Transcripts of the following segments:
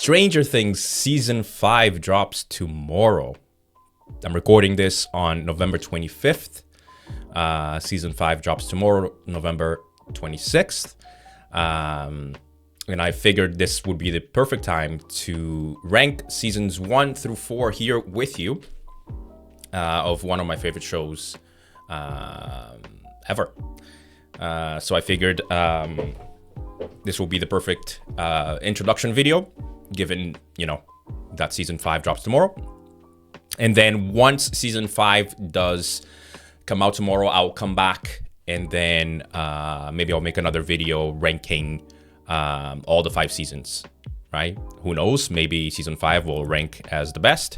Stranger Things Season 5 drops tomorrow. I'm recording this on November 25th. Season 5 drops tomorrow, November 26th. And I figured this would be the perfect time to rank seasons 1 through 4 here with you of one of my favorite shows ever. So I figured this will be the perfect introduction video, given, that season 5 drops tomorrow. And then once season 5 does come out tomorrow, I'll come back and then maybe I'll make another video ranking all the 5 seasons, right? Who knows? Maybe season 5 will rank as the best,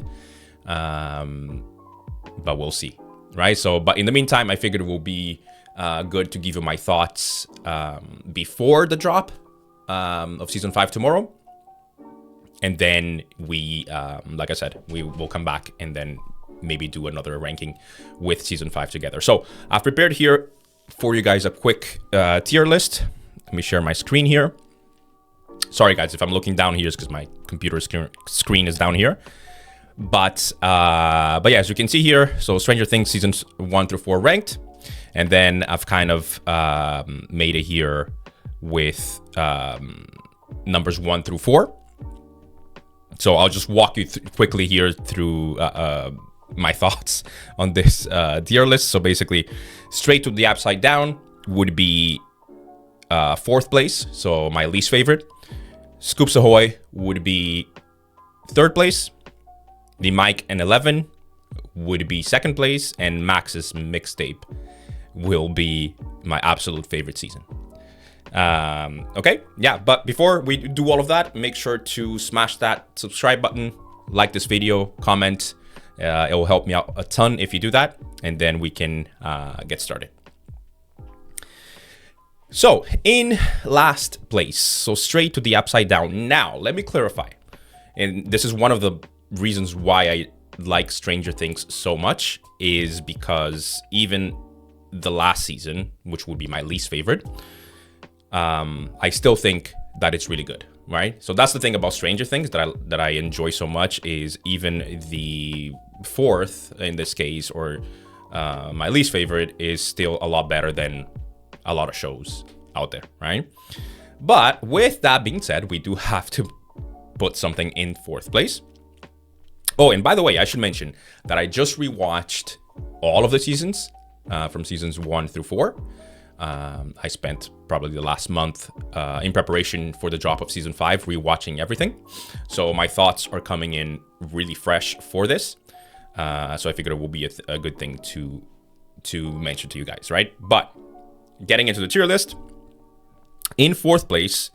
but we'll see, right? So, but in the meantime, I figured it will be good to give you my thoughts before the drop of season 5 tomorrow. And then we, like I said, we will come back and then maybe do another ranking with season 5 together. So I've prepared here for you guys a quick tier list. Let me share my screen here. Sorry guys, if I'm looking down here, it's because my computer screen is down here. But yeah, as you can see here, so Stranger Things seasons 1 through 4 ranked. And then I've kind of made it here with numbers 1 through 4. So I'll just walk you quickly here through my thoughts on this tier list. So basically, Straight to the Upside Down would be 4th place, so my least favorite. Scoops Ahoy would be 3rd place. The Mike and 11 would be 2nd place, and Max's Mixtape will be my absolute favorite season. Okay, yeah, but before we do all of that, make sure to smash that subscribe button, like this video, comment. It will help me out a ton if you do that, and then we can get started. So, in last place, so Straight to the Upside Down. Now, let me clarify, and this is one of the reasons why I like Stranger Things so much, is because even the last season, which would be my least favorite, I still think that it's really good, right? So that's the thing about Stranger Things that I enjoy so much, is even the 4th in this case, or my least favorite, is still a lot better than a lot of shows out there, right? But with that being said, we do have to put something in 4th place. Oh, and by the way, I should mention that I just rewatched all of the seasons from seasons 1 through 4. I spent probably the last month in preparation for the drop of season 5 rewatching everything. So my thoughts are coming in really fresh for this. So I figured it will be a good thing to mention to you guys, right? But getting into the tier list, in 4th place,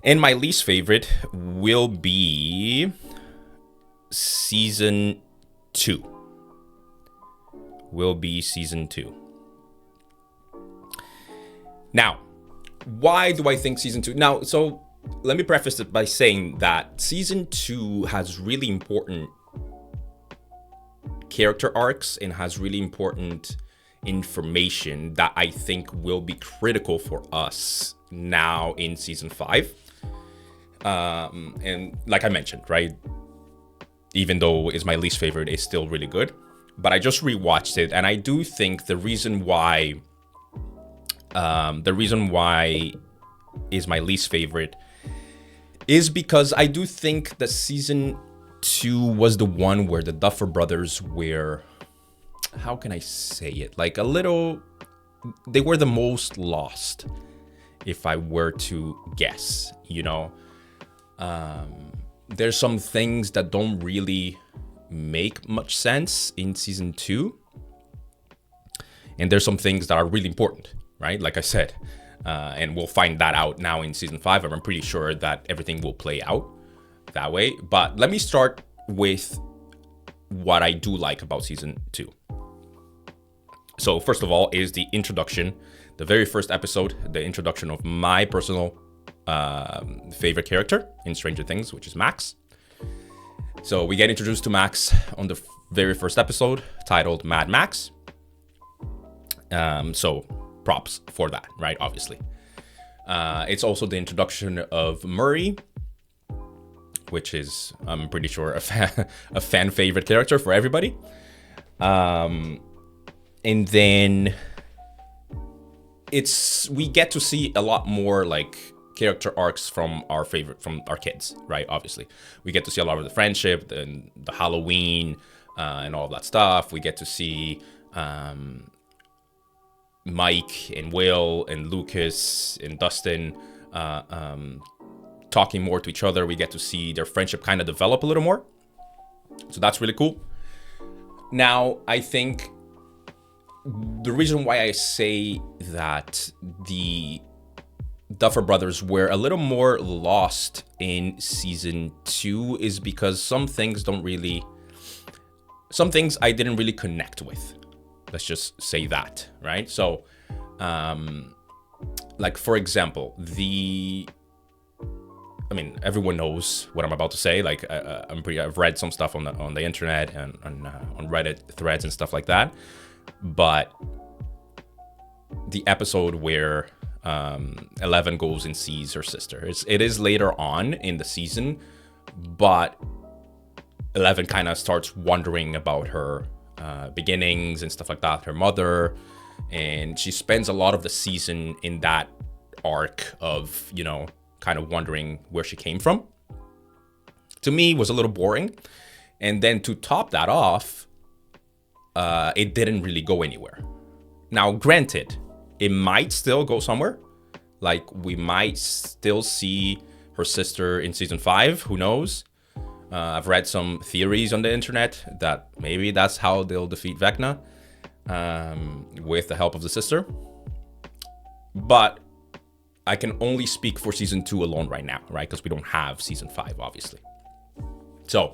and my least favorite will be season 2. Now, why do I think season 2? Now, so let me preface it by saying that season 2 has really important character arcs and has really important information that I think will be critical for us now in season 5. And like I mentioned, right, even though it's my least favorite, it's still really good. But I just rewatched it, and I do think the reason why is my least favorite is because I do think that season 2 was the one where the Duffer Brothers were, how can I say it, like they were the most lost, if I were to guess, there's some things that don't really make much sense in season 2, and there's some things that are really important, right? Like I said, and we'll find that out now in season 5. I'm pretty sure that everything will play out that way. But let me start with what I do like about season 2. So first of all is the introduction, the very first episode, the introduction of my personal favorite character in Stranger Things, which is Max. So we get introduced to Max on the very first episode, titled Mad Max. So props for that, right? Obviously. It's also the introduction of Murray, which is, I'm pretty sure, a fan favorite character for everybody. And then we get to see a lot more like character arcs from our kids, right? Obviously, we get to see a lot of the friendship and the Halloween and all of that stuff. We get to see Mike and Will and Lucas and Dustin talking more to each other. We get to see their friendship kind of develop a little more. So that's really cool. Now, I think the reason why I say that the Duffer Brothers were a little more lost in season 2 is because some things I didn't really connect with. Let's just say that, right? So, like, for example, everyone knows what I'm about to say. Like, I've read some stuff on the internet and on Reddit threads and stuff like that. But the episode where 11 goes and sees her sister, it is later on in the season, but 11 kind of starts wondering about her beginnings and stuff like that, her mother, and she spends a lot of the season in that arc of, kind of wondering where she came from. To me, was a little boring. And then to top that off, it didn't really go anywhere. Now, granted, it might still go somewhere. Like, we might still see her sister in season 5. Who knows? I've read some theories on the internet that maybe that's how they'll defeat Vecna, with the help of the sister. But I can only speak for season 2 alone right now, right? Because we don't have season 5, obviously. So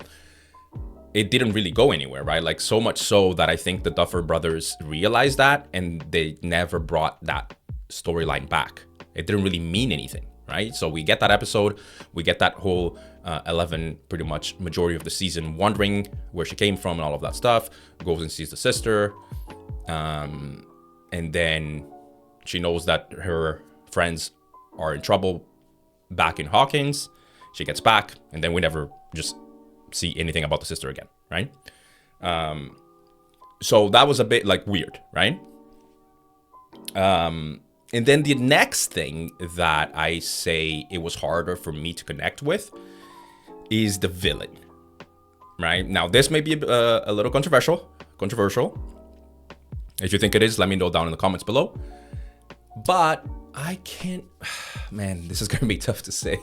it didn't really go anywhere, right? Like, so much so that I think the Duffer Brothers realized that, and they never brought that storyline back. It didn't really mean anything, right? So we get that episode, we get that whole 11, pretty much majority of the season, wondering where she came from and all of that stuff, goes and sees the sister, and then she knows that her friends are in trouble back in Hawkins. She gets back, and then we never just see anything about the sister again, right? So that was a bit like weird, right? And then the next thing that I say it was harder for me to connect with is the villain, right? Now, this may be a little controversial. If you think it is, let me know down in the comments below. But I can't, man, this is going to be tough to say.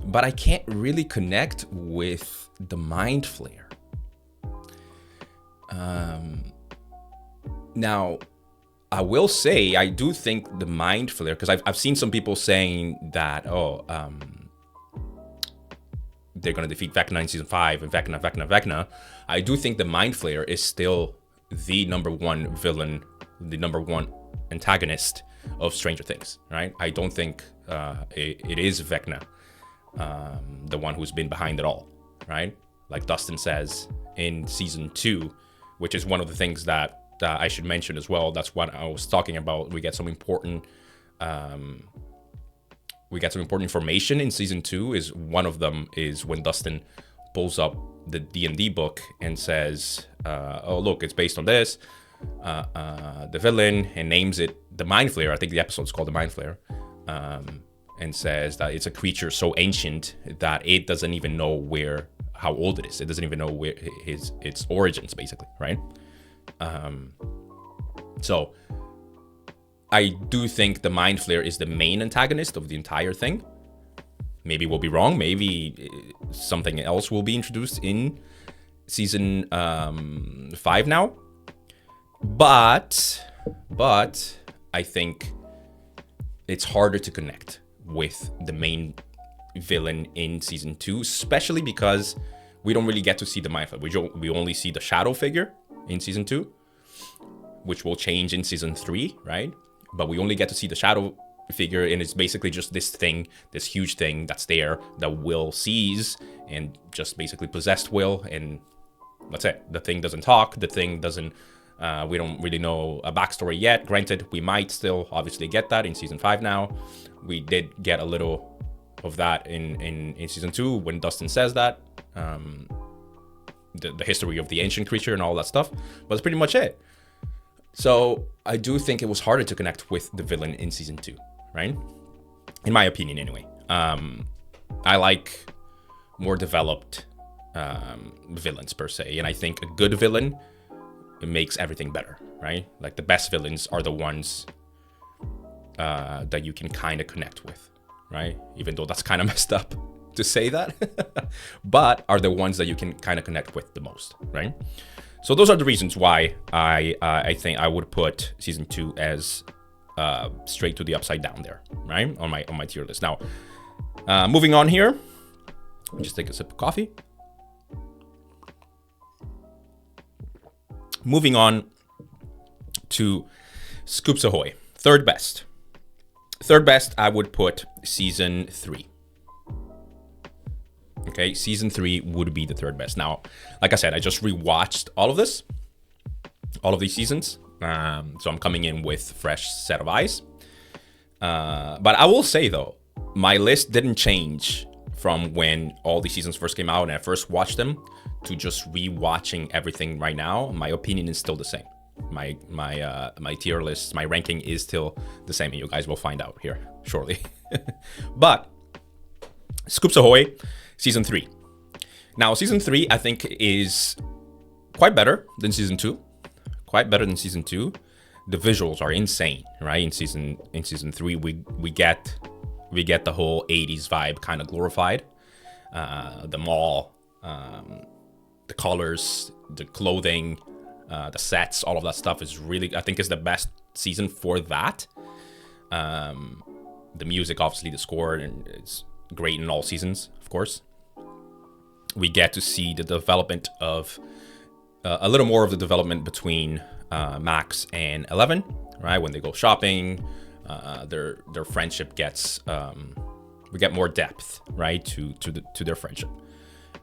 But I can't really connect with the Mind Flayer. Now, I will say, I do think the Mind Flayer, because I've seen some people saying that, they're going to defeat Vecna in season 5 and Vecna. I do think the Mind Flayer is still the number one villain, the number one antagonist of Stranger Things, right? I don't think it is Vecna, the one who's been behind it all, right? Like Dustin says in season 2, which is one of the things that I should mention as well. That's what I was talking about. We get some important information in season 2. Is one of them is when Dustin pulls up the D&D book and says, oh, look, it's based on this. The villain, and names it the Mind Flayer. I think the episode's called the Mind Flayer, and says that it's a creature so ancient that it doesn't even know how old it is. It doesn't even know where its origins, basically, right? So I do think the Mind Flayer is the main antagonist of the entire thing. Maybe we'll be wrong. Maybe something else will be introduced in season 5 now. But I think it's harder to connect with the main villain in season 2, especially because we don't really get to see the Mind Flayer. We only see the shadow figure in season 2, which will change in season 3, right? But we only get to see the shadow figure, and it's basically just this huge thing that's there that Will sees and just basically possessed Will, and that's it. The thing doesn't talk. The thing doesn't. We don't really know a backstory yet. Granted, we might still obviously get that in season 5 now. We did get a little of that in season 2 when Dustin says that. The history of the ancient creature and all that stuff. But that's pretty much it. So I do think it was harder to connect with the villain in season 2, right? In my opinion, anyway. I like more developed villains per se, and I think a good villain, it makes everything better, right? Like the best villains are the ones that you can kind of connect with, right? Even though that's kind of messed up to say that, but are the ones that you can kind of connect with the most, right? So those are the reasons why I think I would put season 2 as straight to the upside down there, right? On my tier list. Now, moving on here, just take a sip of coffee. Moving on to Scoops Ahoy, third best. Third best, I would put season 3. Okay, season 3 would be the third best. Now, like I said, I just rewatched all of these seasons. So I'm coming in with fresh set of eyes. But I will say though, my list didn't change from when all these seasons first came out and I first watched them to just rewatching everything right now. My opinion is still the same. My tier list, my ranking is still the same, and you guys will find out here shortly. But Scoops Ahoy, season 3. Now, season 3, I think, is quite better than season 2. Quite better than season 2. The visuals are insane, right? In season 3, we get the whole 80s vibe kind of glorified. The mall, the colors, the clothing, the sets, all of that stuff is really, I think, is the best season for that. The music, obviously, the score, and it's great in all seasons, of course. We get to see the development of a little more of the development between Max and 11, right? When they go shopping, their friendship gets we get more depth, right, to their friendship.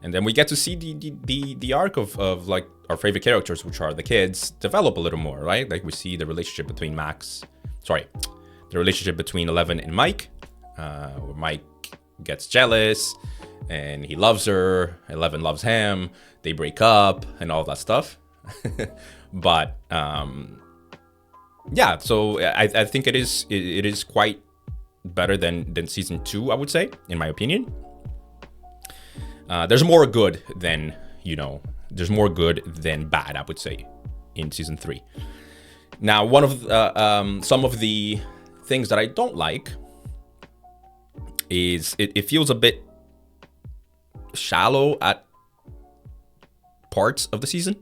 And then we get to see the arc of like our favorite characters, which are the kids, develop a little more, right? Like we see the relationship between the relationship between 11 and Mike, where Mike gets jealous and he loves her, 11 loves him, they break up and all that stuff. But yeah, so I think it is quite better than season 2, I would say, in my opinion. There's more good than bad, I would say, in season 3. Now, one of some of the things that I don't like is it feels a bit shallow at parts of the season.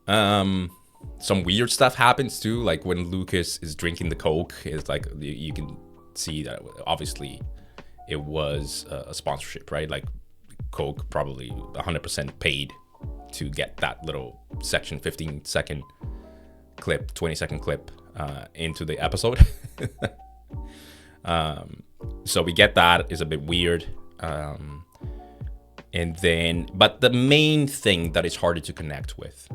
Some weird stuff happens too, like when Lucas is drinking the Coke. It's like you can see that obviously it was a sponsorship, right? Like Coke probably 100% paid to get that little section, 15-second clip, 20-second clip into the episode. So we get that is a bit weird. And then, but the main thing that is harder to connect with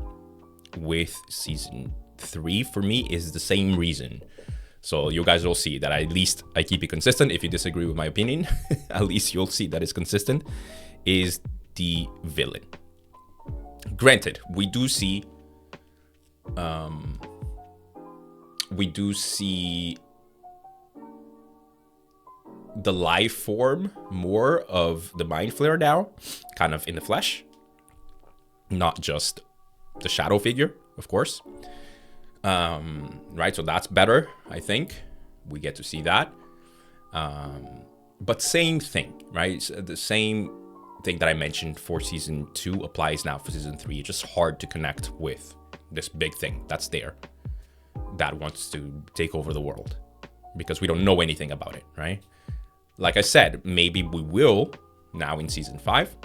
season 3 for me is the same reason. So you guys will see that at least I keep it consistent. If you disagree with my opinion, at least you'll see that it's consistent, is the villain. Granted, we do see the life form more of the Mind Flayer now, kind of in the flesh, not just the shadow figure, of course. Right, so that's better, I think. We get to see that. But same thing, right? The same thing that I mentioned for season 2 applies now for season 3. It's just hard to connect with this big thing that's there that wants to take over the world because we don't know anything about it, right? Like I said, maybe we will now in season 5.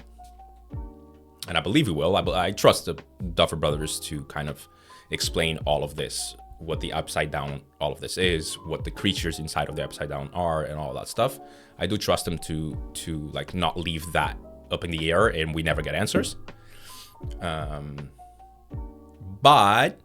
And I believe we will. I trust the Duffer Brothers to kind of explain all of this, what the Upside Down, all of this is, what the creatures inside of the Upside Down are, and all that stuff. I do trust them to like not leave that up in the air and we never get answers. But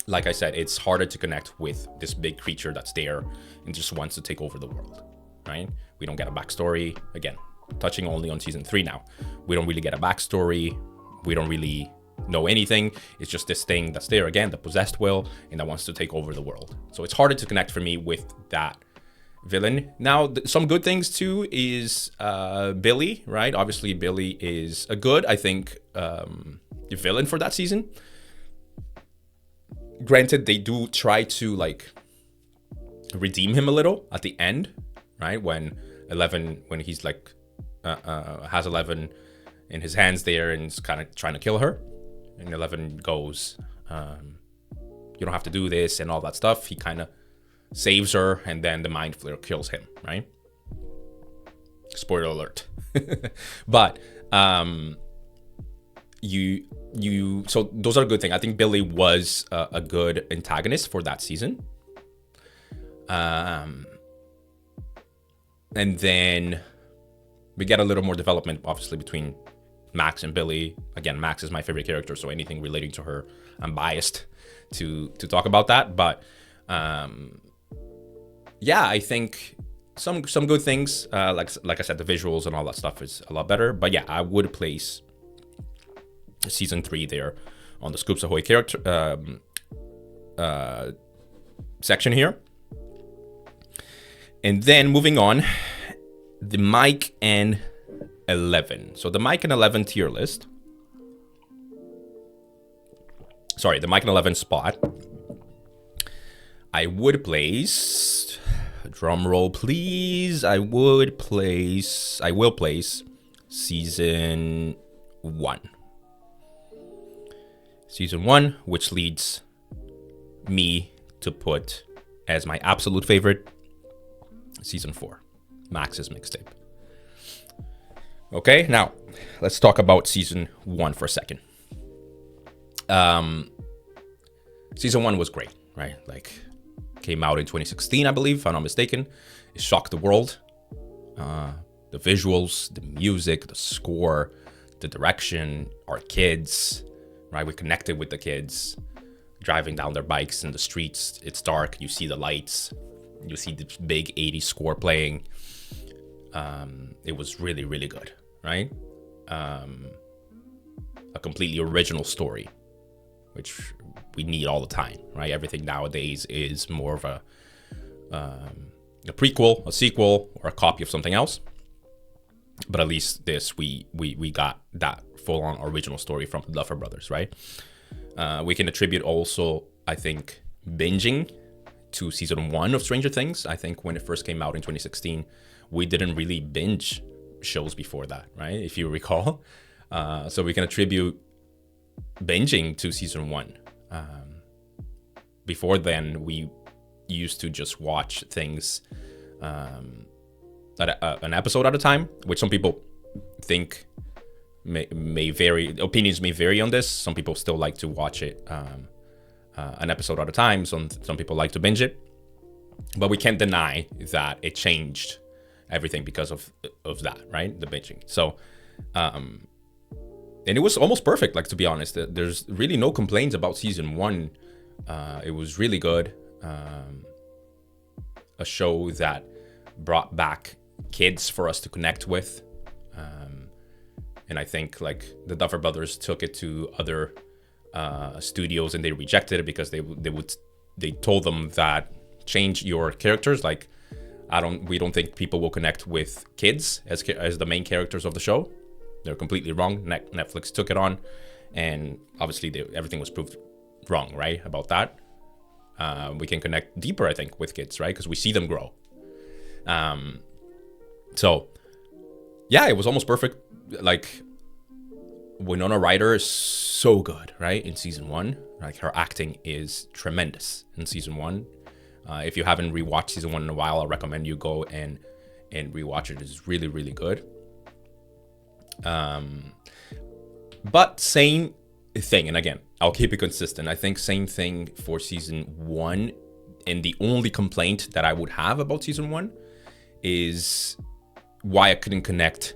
like I said, it's harder to connect with this big creature that's there and just wants to take over the world, right? We don't get a backstory. Again, touching only on season 3 now. We don't really get a backstory. We don't really know anything. It's just this thing that's there again, the possessed will, and that wants to take over the world. So it's harder to connect for me with that villain. Now, some good things too is Billy, right? Obviously, Billy is a good, I think, villain for that season. Granted, they do try to like redeem him a little at the end, right? When he's like has 11 in his hands there and is kind of trying to kill her, and 11 goes, you don't have to do this and all that stuff. He kind of saves her, and then the mind flayer kills him, right? Spoiler alert. But so those are a good thing. I think Billy was a good antagonist for that season. And then we get a little more development, obviously, between Max and Billy. Again, Max is my favorite character, so anything relating to her, I'm biased to talk about that. But yeah, I think some good things. Like I said, the visuals and all that stuff is a lot better. But yeah, I would place season 3 there on the Scoops Ahoy character section here. And then moving on, the Mike and 11. So the Mike and 11 tier list. Sorry, the Mike and 11 spot. I would place, drum roll please, I will place season 1. Season 1, which leads me to put as my absolute favorite, season 4, Max's mixtape. Okay, now let's talk about season 1 for a second. Season 1 was great, right? Like, came out in 2016, I believe, if I'm not mistaken. It shocked the world. The visuals, the music, the score, the direction, our kids, right? We connected with the kids, driving down their bikes in the streets. It's dark. You see the lights. You see the big 80s score playing. It was really, really good, right? A completely original story, which we need all the time, right? Everything nowadays is more of a prequel, a sequel, or a copy of something else. But at least this, we got that full-on original story from the Duffer Brothers, right? We can attribute also, I think, binging to season 1 of Stranger Things. I think when it first came out in 2016, we didn't really binge shows before that, right? If you recall. So we can attribute binging to season 1. Before then, we used to just watch things an episode at a time, which some people think may vary. Opinions may vary on this. Some people still like to watch it an episode at a time. Some people like to binge it, but we can't deny that it changed everything because of that, right? The binging. So, and it was almost perfect. Like, to be honest, there's really no complaints about season 1. It was really good. A show that brought back kids for us to connect with. And I think like the Duffer Brothers took it to other studios and they rejected it because they told them that change your characters. Like, we don't think people will connect with kids as the main characters of the show. They're completely wrong. Netflix took it on, and obviously everything was proved wrong, right? About that. We can connect deeper, I think, with kids, right? Because we see them grow. So yeah, it was almost perfect. Like, Winona Ryder is so good, right? In season 1, like, her acting is tremendous in season 1. If you haven't rewatched season 1 in a while, I recommend you go and rewatch it. It's really, really good. But same thing, and again, I'll keep it consistent. I think same thing for season 1, and the only complaint that I would have about season 1 is why I couldn't connect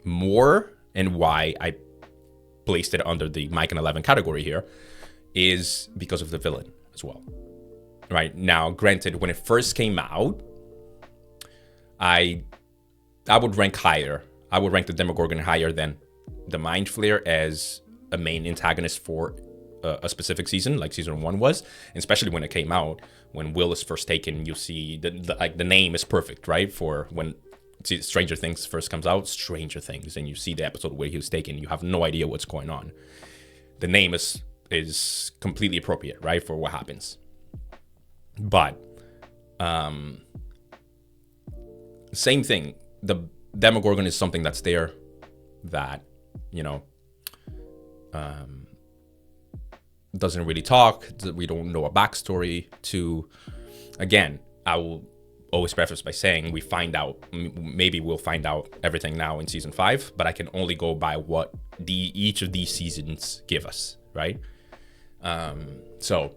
more, and why I placed it under the Mike and 11 category here is because of the villain as well. Right now, granted, when it first came out, I would rank higher. I would rank the Demogorgon higher than the Mind Flayer as a main antagonist for a specific season, like season 1 was, and especially when it came out. When Will is first taken, you see the name is perfect, right? For when Stranger Things first comes out, Stranger Things, and you see the episode where he was taken, you have no idea what's going on. The name is completely appropriate, right, for what happens. But same thing. The Demogorgon is something that's there that, doesn't really talk. We don't know a backstory to. Again, I will always preface by saying maybe we'll find out everything now in season 5, but I can only go by what each of these seasons give us, right? So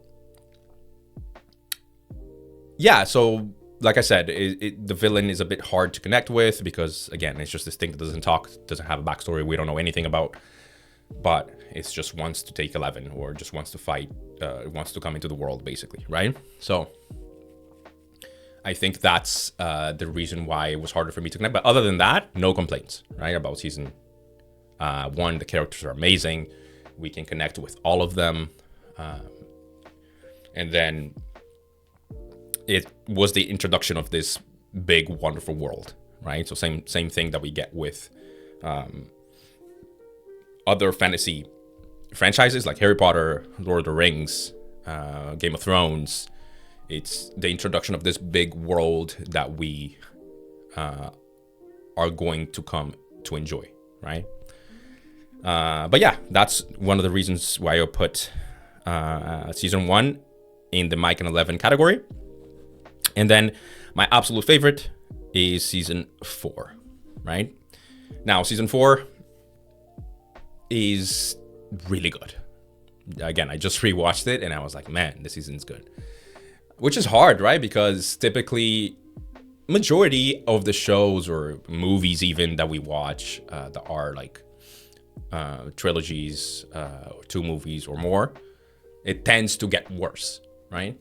like I said, the villain is a bit hard to connect with because, again, it's just this thing that doesn't talk, doesn't have a backstory, we don't know anything about, but it just wants to take 11 or just wants to fight, wants to come into the world, basically, right? So I think that's the reason why it was harder for me to connect. But other than that, no complaints, right? About season 1, the characters are amazing. We can connect with all of them. And then it was the introduction of this big, wonderful world, right? So same thing that we get with other fantasy franchises like Harry Potter, Lord of the Rings, Game of Thrones. It's the introduction of this big world that we are going to come to enjoy, right? But yeah, that's one of the reasons why I put season 1 in the Mike and 11 category. And then my absolute favorite is season 4, right? Now, season 4 is really good. Again, I just rewatched it and I was like, man, this season's good. Which is hard, right? Because typically, majority of the shows or movies even that we watch that are like trilogies, 2 movies or more, it tends to get worse, right?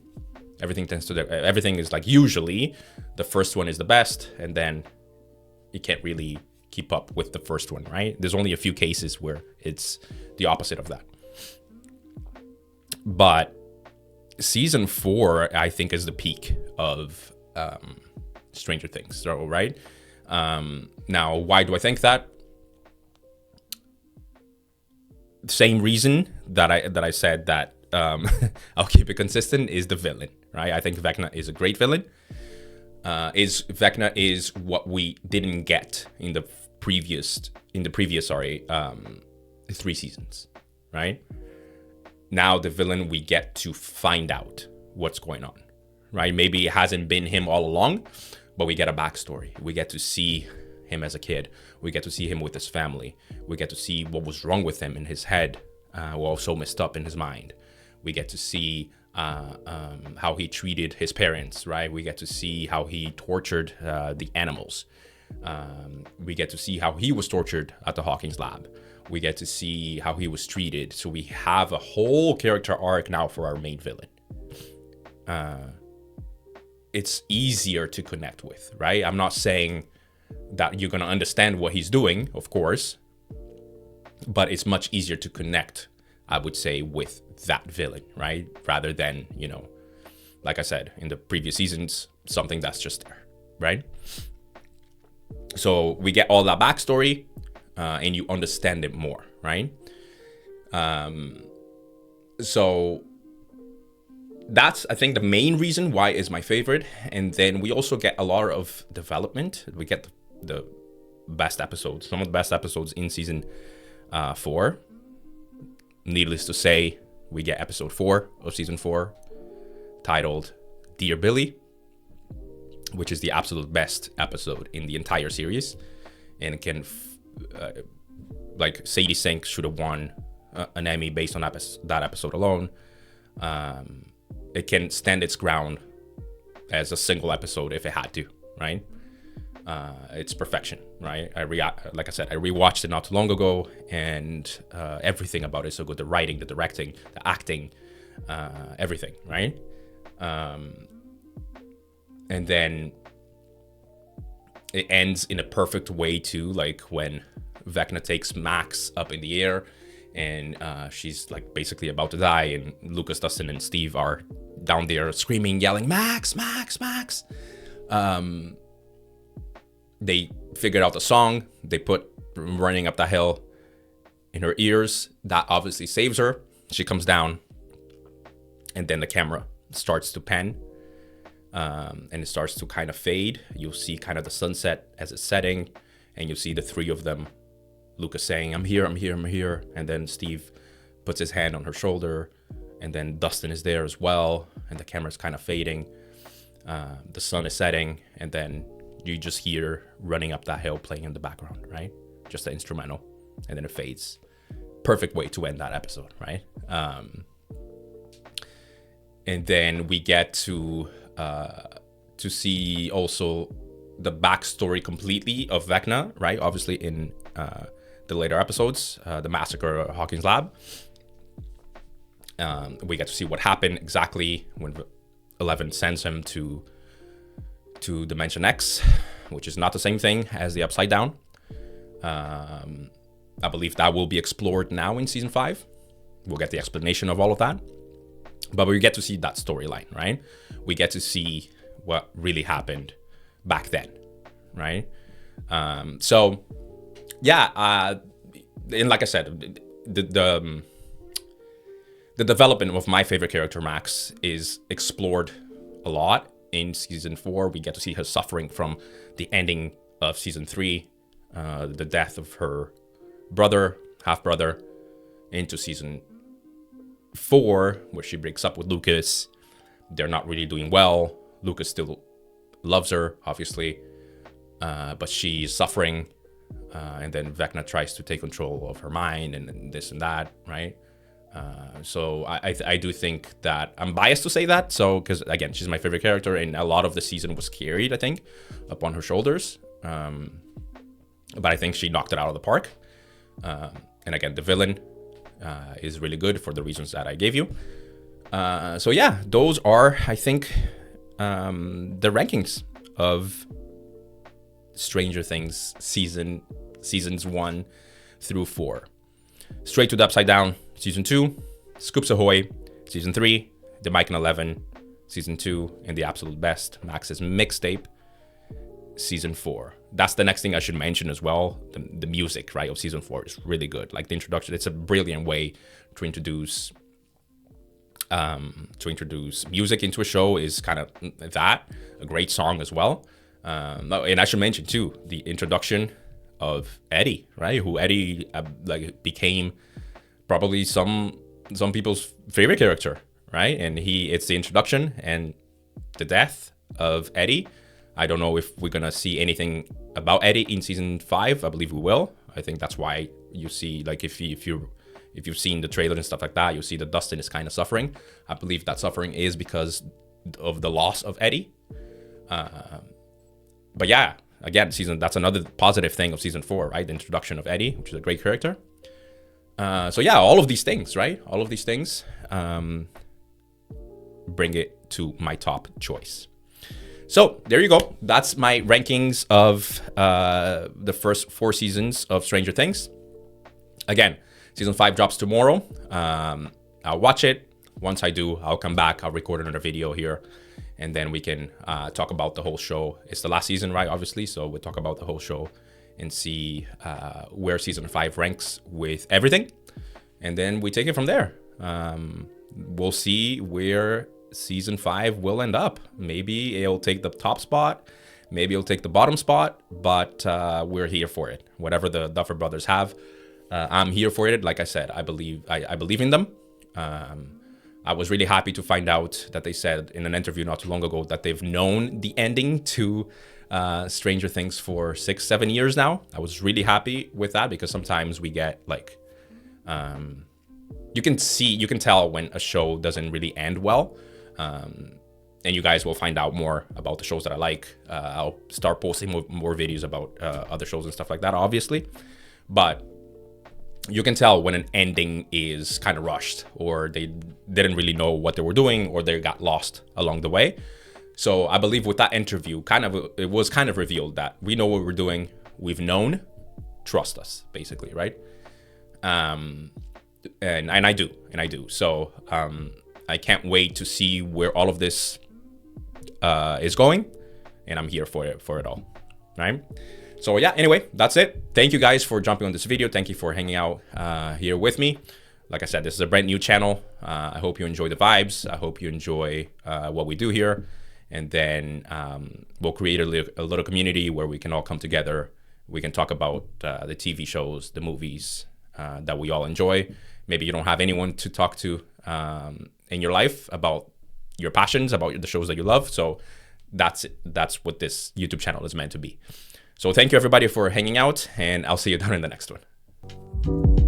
Everything is like, usually the first one is the best and then you can't really keep up with the first one, right? There's only a few cases where it's the opposite of that. But season 4, I think, is the peak of Stranger Things. So, right? Now, why do I think that? Same reason that I said that I'll keep it consistent is the villain, right? I think Vecna is a great villain. Vecna is what we didn't get in the previous 3 seasons, right? Now the villain, we get to find out what's going on, right? Maybe it hasn't been him all along, but we get a backstory. We get to see him as a kid. We get to see him with his family. We get to see what was wrong with him in his head, what was so messed up in his mind. We get to see how he treated his parents, right? We get to see how he tortured the animals. We get to see how he was tortured at the Hawkins lab. We get to see how he was treated. So we have a whole character arc now for our main villain. It's easier to connect with, right? I'm not saying that you're going to understand what he's doing, of course, but it's much easier to connect, I would say, with that villain, right? Rather than, like I said, in the previous seasons, something that's just there, right? So we get all that backstory, and you understand it more, right? So that's, I think, the main reason why is my favorite. And then we also get a lot of development. We get the best episodes, some of the best episodes in season 4. Needless to say, we get episode 4 of season 4, titled Dear Billy, which is the absolute best episode in the entire series. And it can, like, Sadie Sink should have won an Emmy based on that episode alone. It can stand its ground as a single episode if it had to, right? It's perfection, right? Like I said, I rewatched it not too long ago, and everything about it is so good. The writing, the directing, the acting, everything, right? And then it ends in a perfect way too, like when Vecna takes Max up in the air and she's like basically about to die, and Lucas, Dustin, and Steve are down there screaming, yelling, Max, Max, Max. They figured out the song. They put Running Up That Hill in her ears. That obviously saves her. She comes down, and then the camera starts to pan, and it starts to kind of fade. You'll see kind of the sunset as it's setting, and you'll see the three of them, Lucas saying, I'm here, I'm here, I'm here. And then Steve puts his hand on her shoulder, and then Dustin is there as well, and the camera's kind of fading. The sun is setting, and then you just hear Running Up That Hill playing in the background, right? Just the instrumental, and then it fades. Perfect way to end that episode, right? And then we get to see also the backstory completely of Vecna, right? Obviously in the later episodes, the massacre at Hawkins' lab. We get to see what happened exactly when 11 sends him to Dimension X, which is not the same thing as the Upside Down. I believe that will be explored now in season 5. We'll get the explanation of all of that. But we get to see that storyline, right? We get to see what really happened back then, right? So, yeah, and like I said, the development of my favorite character, Max, is explored a lot in season 4. We get to see her suffering from the ending of season 3, the death of her brother, half-brother, into season 4, where she breaks up with Lucas. They're not really doing well. Lucas still loves her, obviously, but she's suffering, and then Vecna tries to take control of her mind and this and that, right? So I do think that I'm biased to say that. So, because again, she's my favorite character, and a lot of the season was carried, I think, upon her shoulders. But I think she knocked it out of the park. And again, the villain is really good for the reasons that I gave you. So yeah, those are, I think, the rankings of Stranger Things seasons 1 through 4. Straight to the Upside Down, season 2, Scoops Ahoy, season 3, The Mike and 11, season 2, and The Absolute Best, Max's Mixtape, season 4. That's the next thing I should mention as well. The music, right, of season 4 is really good. Like the introduction, it's a brilliant way to introduce music into a show. Is kind of that a great song as well. And I should mention too the introduction of Eddie, right? Who Eddie became probably some people's favorite character, right? And it's the introduction and the death of Eddie. I don't know if we're gonna see anything about Eddie in season 5. I believe we will. I think that's why you see, like, if you've seen the trailer and stuff like that, you'll see that Dustin is kind of suffering. I believe that suffering is because of the loss of Eddie. But yeah, again, that's another positive thing of season 4, right? The introduction of Eddie, which is a great character. So yeah, all of these things, right? All of these things bring it to my top choice. So there you go. That's my rankings of the first 4 seasons of Stranger Things. Again, season 5 drops tomorrow. I'll watch it. Once I do, I'll come back. I'll record another video here, and then we can talk about the whole show. It's the last season, right? Obviously, so we'll talk about the whole show and see where season 5 ranks with everything, and then we take it from there. We'll see where season 5 will end up. Maybe it'll take the top spot, maybe it'll take the bottom spot, but we're here for it. Whatever the Duffer Brothers have, I'm here for it. Like I said, I believe in them. I was really happy to find out that they said in an interview not too long ago that they've known the ending to Stranger Things for 6-7 years now. I was really happy with that, because sometimes we get like you can tell when a show doesn't really end well. And you guys will find out more about the shows that I like. I'll start posting more videos about other shows and stuff like that, obviously. But you can tell when an ending is kind of rushed, or they didn't really know what they were doing, or they got lost along the way. So I believe with that interview, it was kind of revealed that we know what we're doing. We've known, trust us, basically, right? And I do. So I can't wait to see where all of this is going, and I'm here for it all, right? So yeah, anyway, that's it. Thank you guys for jumping on this video. Thank you for hanging out here with me. Like I said, this is a brand new channel. I hope you enjoy the vibes. I hope you enjoy what we do here. And then we'll create a little community where we can all come together. We can talk about the TV shows, the movies that we all enjoy. Maybe you don't have anyone to talk to in your life about your passions, about the shows that you love. So that's what this YouTube channel is meant to be. So thank you everybody for hanging out, and I'll see you down in the next one.